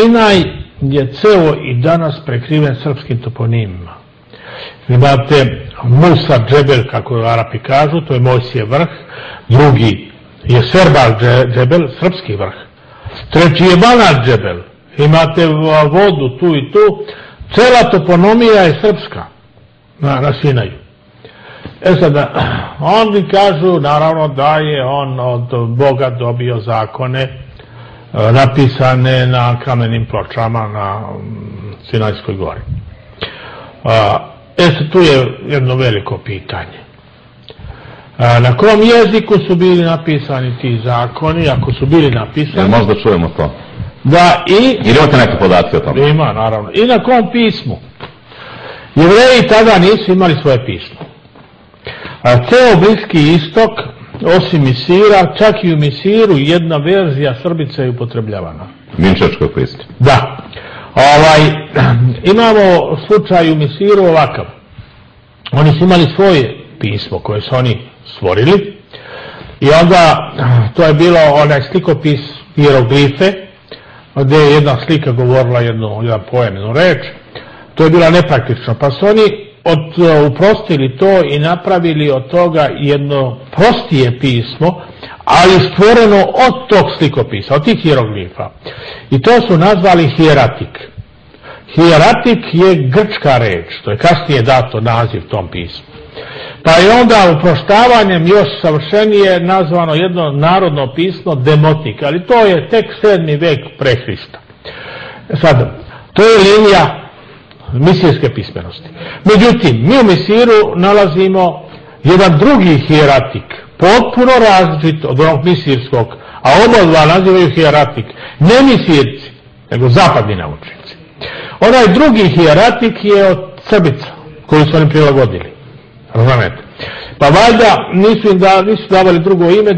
Sinaj je ceo i danas prekriven srpskim toponimima. Imate Musa Džebel, kako Arapi kažu, to je Mojsijev vrh, drugi je Serbal Džebel, srpski vrh, treći je Banat Džebel, imate vodu tu i tu, cela toponomija je srpska na Sinaju. Sada, oni kažu naravno da je on od Boga dobio zakone napisane na kamenim pločama na Sinajskoj gori. Tu je jedno veliko pitanje. Na kom jeziku su bili napisani ti zakoni, ako su bili napisani? Možda čujemo to. Da, ili imate neke podatke o tome? Ima, naravno. I na kom pismu? Jevreji tada nisu imali svoje pismo. Ceo Bliski istok, osim Misira, čak i u Misiru jedna verzija srbice je upotrebljavana. Vinčačko pismo. Da. Imamo slučaj u Misiru ovakav. Oni su imali svoje pismo koje su oni stvorili i onda to je bilo onaj slikopis hieroglife gdje je jedna slika govorila jedan pojem, jednu reč. To je bilo nepraktično, pa su oni uprostili to i napravili od toga jedno prostije pismo, ali stvoreno od tog slikopisa, od tih hieroglifa. I to su nazvali hieratik. Hieratik je grčka reč, to je kasnije dato naziv tom pismu. Pa je onda uproštavanjem još savršenije nazvano jedno narodno pismo demotik, ali to je tek 7. vek pre Hrista. Sad, to je linija misirske pismenosti. Međutim, mi u Misiru nalazimo jedan drugi hieratik, potpuno različit od onog misirskog, a oba dva nazivaju hieratik. Ne misirci, nego zapadni naučnici. Onaj drugi hieratik je od Srbica, koju su oni prilagodili. Razumete? Pa valjda nisu davali drugo ime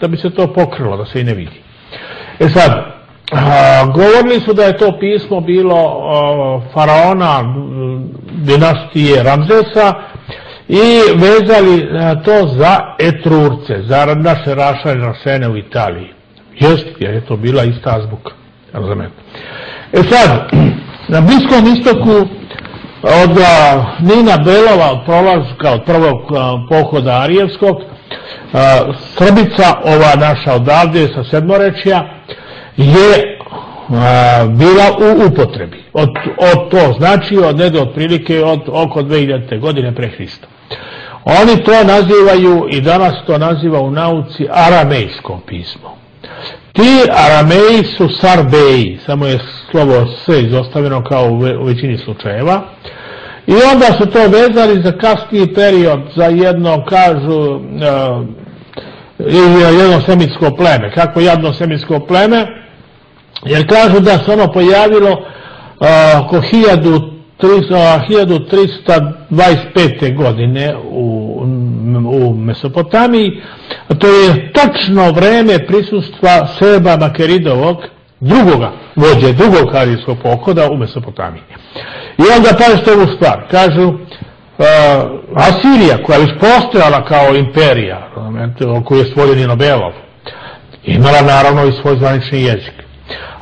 da bi se to pokrilo, da se i ne vidi. Sad, govorili su da je to pismo bilo faraona dinastije Ramzesa i vezali to za Etrurce, za naše rašaljene sene u Italiji. Jeste, jer je to bila ista azbuka. Razumete? Sad, na Bliskom istoku od Nina Belova, od prolaska, od prvog pohoda Arijevskog, Srbica, ova naša odavde sa Sedmorečja, je bila u upotrebi. Od to znači negdje otprilike od oko 2000. godine pre Hrista. Oni to nazivaju i danas to naziva u nauci aramejsko pismo. Ti arameji su sarbeji, samo je slovo s izostavljeno kao u većini slučajeva. I onda su to vezali za kasniji period, za jedno, kažu, jedno semitsko pleme. Kako jedno semitsko pleme? Jer kažu da se ono pojavilo oko 1325. godine u Mesopotamiji. To je tačno vreme prisustva Srba Makeridovog, drugoga vođe, drugog harijskog pohoda u Mesopotamiji. I onda pazite ovu stvar, kažu Asirija, koja je postojala kao imperija, koju je stvorio Nino Belov, imala naravno i svoj zvanični jezik.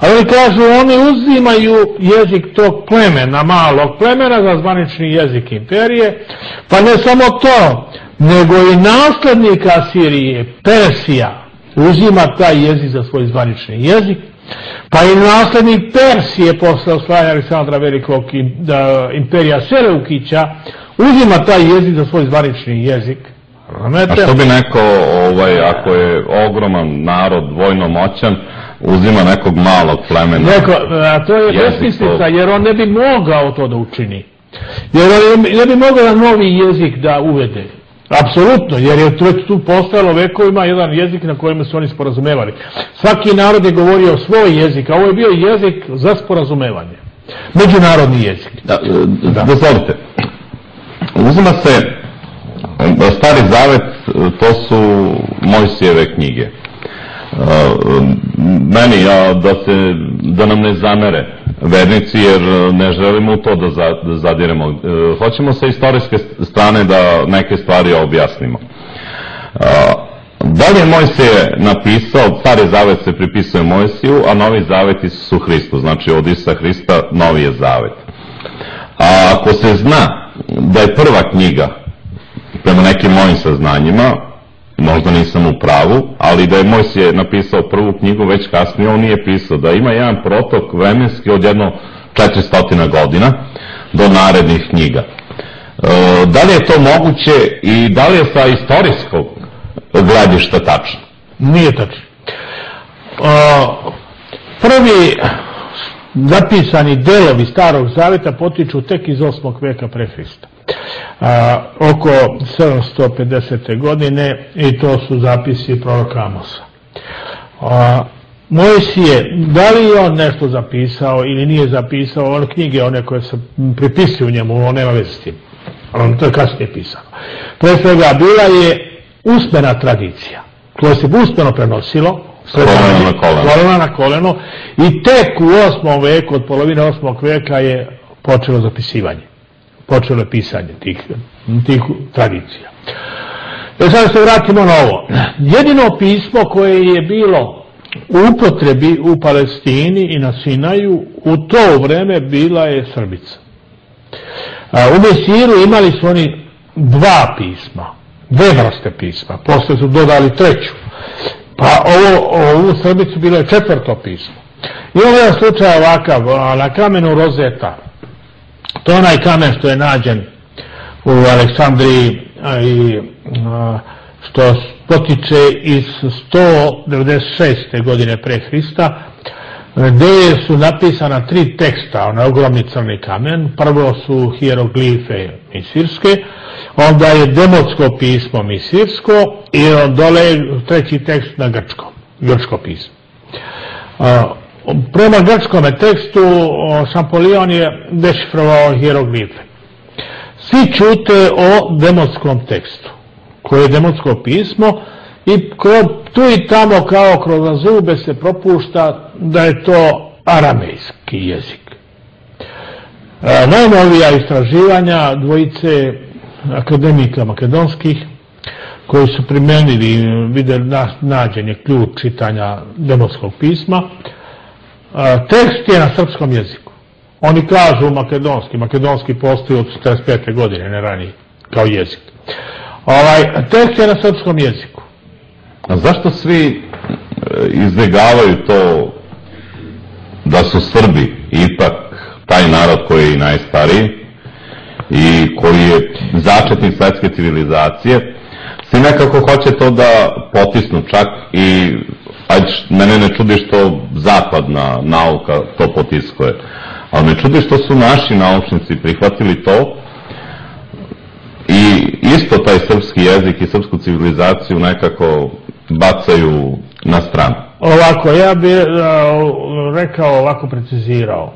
Ali oni kažu, oni uzimaju jezik tog plemena, malog plemena, za zvanični jezik imperije, pa ne samo to, nego i naslednika Asirije, Persija, uzima taj jezik za svoj zvanični jezik, pa i naslednik Persije posle osvajanja Aleksandra Velikog imperija Seleukića uzima taj jezik za svoj zvanični jezik. A što bi neko, ako je ogroman narod, vojno moćan, uzima nekog malog plemena? To je besmislica, jer on ne bi mogao to da učini. Jer on ne bi mogao novi jezik da uvede. Apsolutno, jer je tu postojalo vekovima jedan jezik na kojem su oni sporazumevali. Svaki narod je govorio svoj jezik, a ovo je bio jezik za sporazumevanje. Međunarodni jezik. Dozvolite, uzima se Stari Zavet, to su Mojsijeve knjige. Meni, da nam ne zamere vernici, jer ne želimo u to da zadiremo. Hoćemo sa istorijske strane da neke stvari objasnimo. Da li je Mojsije napisao, Stari zavet se pripisuje Mojsiju, a Novi zavet Isusu Hristu, znači od Isusa Hrista Novi je zavet. A ako se zna da je prva knjiga, prema nekim mojim saznanjima, možda nisam u pravu, ali da je Mojsije napisao prvu knjigu, već kasnije on nije pisao, da ima jedan protok vremenski od jedno 400 godina do narednih knjiga. Da li je to moguće i da li je sa istorijskog gledišta tačno? Nije tačno. Prvi zapisani delovi Starog zaveta potiču tek iz 8. veka pre Hrista. Oko 750. godine, i to su zapisi proroka Amosa. Mojsije, da li je on nešto zapisao ili nije zapisao, on knjige one koje se pripisuju njemu, on nema veze s tim. To je kasnije pisano. Pre svega bila je usmena tradicija, koja se usmeno prenosilo, kolena na koleno, i tek u 8. veku, od polovine 8. veka je počelo zapisivanje. Počelo je pisanje tih tradicija. Sada se vratimo na ovo. Jedino pismo koje je bilo u upotrebi u Palestini i na Sinaju u to vreme bila je srbica. U Mesiru imali su oni dva pisma, dve vrste pisma, posle su dodali treću, pa ovu srbicu bilo je četvrto pismo. I ovo je slučaj ovakav, na kamenu Rozeta, to je onaj kamen što je nađen u Aleksandriji i što potiče iz 196. godine pre Hrista, gdje su napisana 3 teksta, onaj ogromni crni kamen. Prvo su hieroglife misirske, onda je demotsko pismo misirsko i dole treći tekst na grčko pismo. Prema grčkome tekstu Šampolion je dešifrovao hieroglife. Svi čute o demotskom tekstu, koje je demotsko pismo, i tu i tamo kao kroz zube se propušta da je to aramejski jezik. Najnovija istraživanja dvojice akademika makedonskih koji su primenili, vidjeli nađen je ključ čitanja demotskog pisma, tekst je na srpskom jeziku. Oni kažu makedonski postoji od 45. godine, ne ranije, kao jezik. Tekst je na srpskom jeziku. A zašto svi izbjegavaju to da su Srbi ipak taj narod koji je najstariji i koji je začetnik svetske civilizacije, svi nekako hoće to da potisnu, čak i mene ne čudi što zapadna nauka to potiskuje, ali me čudi što su naši naučnici prihvatili to i isto taj srpski jezik i srpsku civilizaciju nekako bacaju na stranu. Ovako, ja bih rekao, ovako precizirao.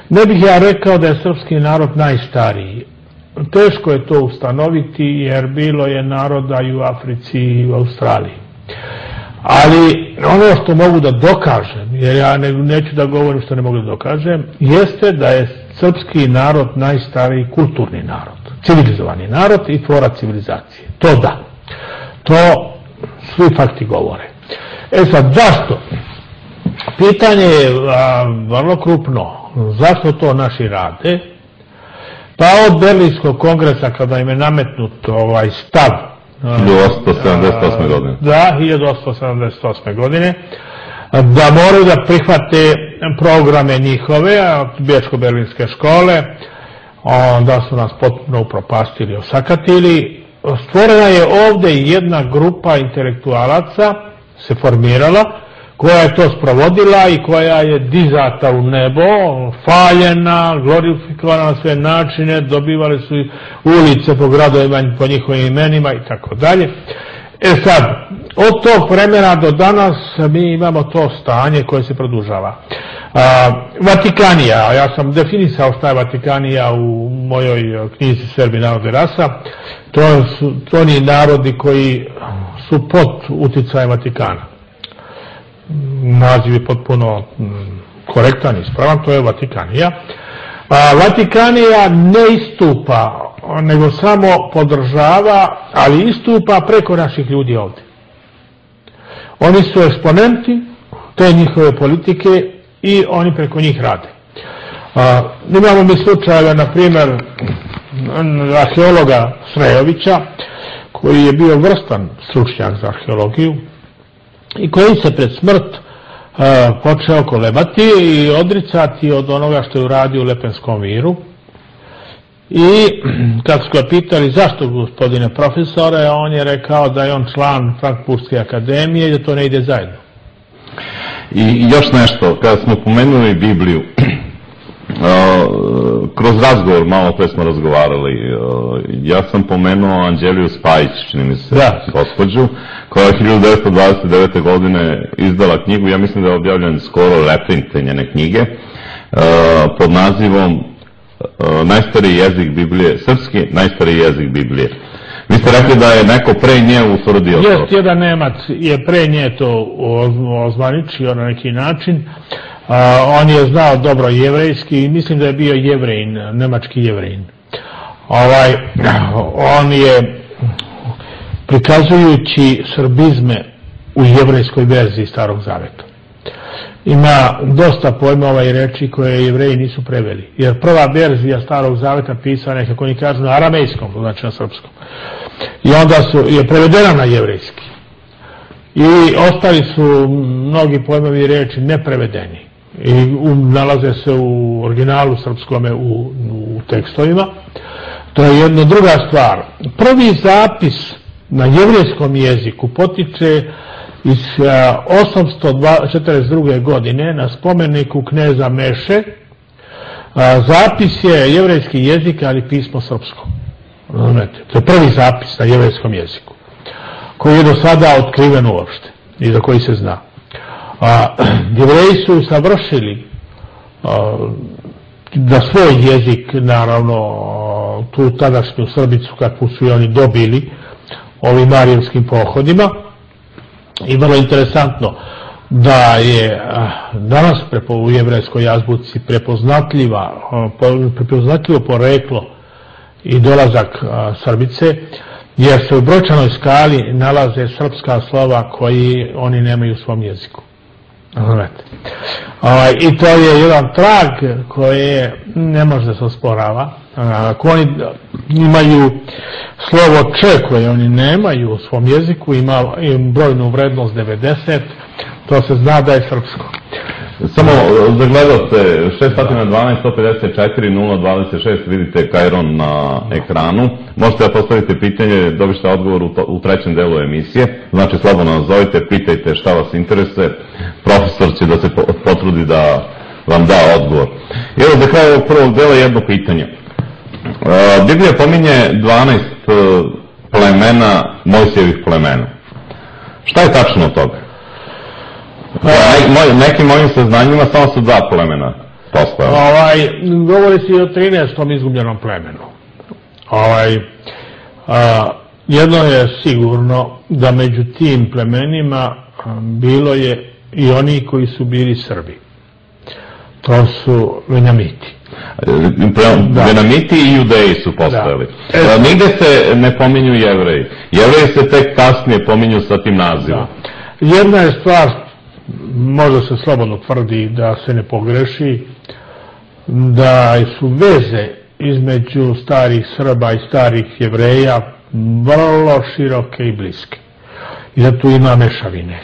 Ne bih ja rekao da je srpski narod najstariji. Teško je to ustanoviti jer bilo je naroda i u Africi i u Australiji. Ali ono što mogu da dokažem, jer ja neću da govorim što ne mogu da dokažem, jeste da je srpski narod najstariji kulturni narod, civilizovani narod i tvora civilizacije. To da. To svi fakti govore. Sad, zašto? Pitanje je vrlo krupno. Zašto to naši rade? Pa od Berlinskog kongresa, kada im je nametnut stav 1878. godine. Da, 1878. godine, da moraju da prihvate programe njihove, Bečko-berlinske škole, onda su nas potpuno upropastili, osakatili. Stvorena je ovdje jedna grupa intelektualaca, se formirala, koja je to sprovodila i koja je dizata u nebo, faljena, glorifikovana na sve načine, dobivali su ulice po gradovima, po njihovim imenima i tako dalje. Sad, od tog vremena do danas mi imamo to stanje koje se produžava. Vatikanija, ja sam definisao šta je Vatikanija u mojoj knjizi Srbi, narod i rasa. To su oni narodi koji su pod uticajem Vatikana. Naziv je potpuno korektan i ispravan, to je Vatikanija. Vatikanija ne istupa, nego samo podržava, ali istupa preko naših ljudi ovdje. Oni su eksponenti te njihove politike i oni preko njih rade. Imamo mi slučajeve, na primjer, arheologa Srejovića, koji je bio vrstan stručnjak za arheologiju i koji se pred smrt počeo kolebati i odricati od onoga što je uradio u Lepenskom miru. I kad su ga pitali zašto, gospodine profesore, on je rekao da je on član Frankfurtske akademije i da to ne ide zajedno. I još nešto, kada smo pomenuli Bibliju, kroz razgovor, malo pre smo razgovarali, ja sam pomenuo Anđeliju Spajić, čini mi se, gospođu, koja je 1929. godine izdala knjigu, ja mislim da je objavljen skoro reprint te njene knjige, pod nazivom Najstariji jezik Biblije, srpski najstariji jezik Biblije. Vi ste rekli da je neko pre nje utvrdio to. Jest, jedan Nemac je pre nje to ozvaničio na neki način. On je znao dobro jevrejski i mislim da je bio jevrejin, nemački jevrejin. On je, prikazujući srbizme u jevrejskoj verziji Starog Zaveta, ima dosta pojmova i reči koje jevreji nisu preveli. Jer prva verzija Starog Zaveta pisana, kako oni kažu, na aramejskom, znači na srpskom. I onda je prevedena na jevrejski. I ostali su mnogi pojmovi i reči neprevedeni. I nalaze se u originalu srpskome u tekstovima. To je jedna druga stvar. Prvi zapis na jevrejskom jeziku potiče iz 842. godine na spomeniku kneza Meše. Zapis je jevrejski jezik, ali pismo srpsko. To je prvi zapis na jevrejskom jeziku, koji je do sada otkriven uopšte i za koji se zna. Jevreji su savršili da svoj jezik, naravno tu tadašnju Srbicu kakvu su i oni dobili ovim marijevskim pohodima, i vrlo interesantno da je danas u jevrejskoj azbuci prepoznatljivo poreklo i dolazak Srbice, jer se u brojčanoj skali nalaze srpska slova koji oni nemaju u svom jeziku. I to je jedan trag koji ne može da se osporava. Ako oni imaju slovo Č koje oni nemaju u svom jeziku, ima brojnu vrednost 90, to se zna da je srpsko. Samo za gledalce 612-154-026, vidite Kajron na ekranu. Možete da postavite pitanje, dobite odgovor u trećem delu emisije. Znači, slobodno nazovite, pitajte šta vas interesuje. Profesor će da se potrudi da vam da odgovor. I evo, za kraj ovog prvog dela jedno pitanje. Biblija pominje 12 plemena, Mojsijevih plemena. Šta je tačno od toga? Nekim mojim saznanjima samo su 2 plemena postojala. Govori se i o 13. izgubljenom plemenu. Jedno je sigurno da među tim plemenima bilo je i oni koji su bili Srbi. To su Benjamiti. Benjamiti i Judeji su postojali. Nigde se ne pominju Jevreji. Jevreji se tek kasnije pominju sa tim nazivom. Jedna je stvar, možda se slobodno tvrdi da se ne pogreši, da su veze između starih Srba i starih Jevreja vrlo široke i bliske. I da tu ima mešavine.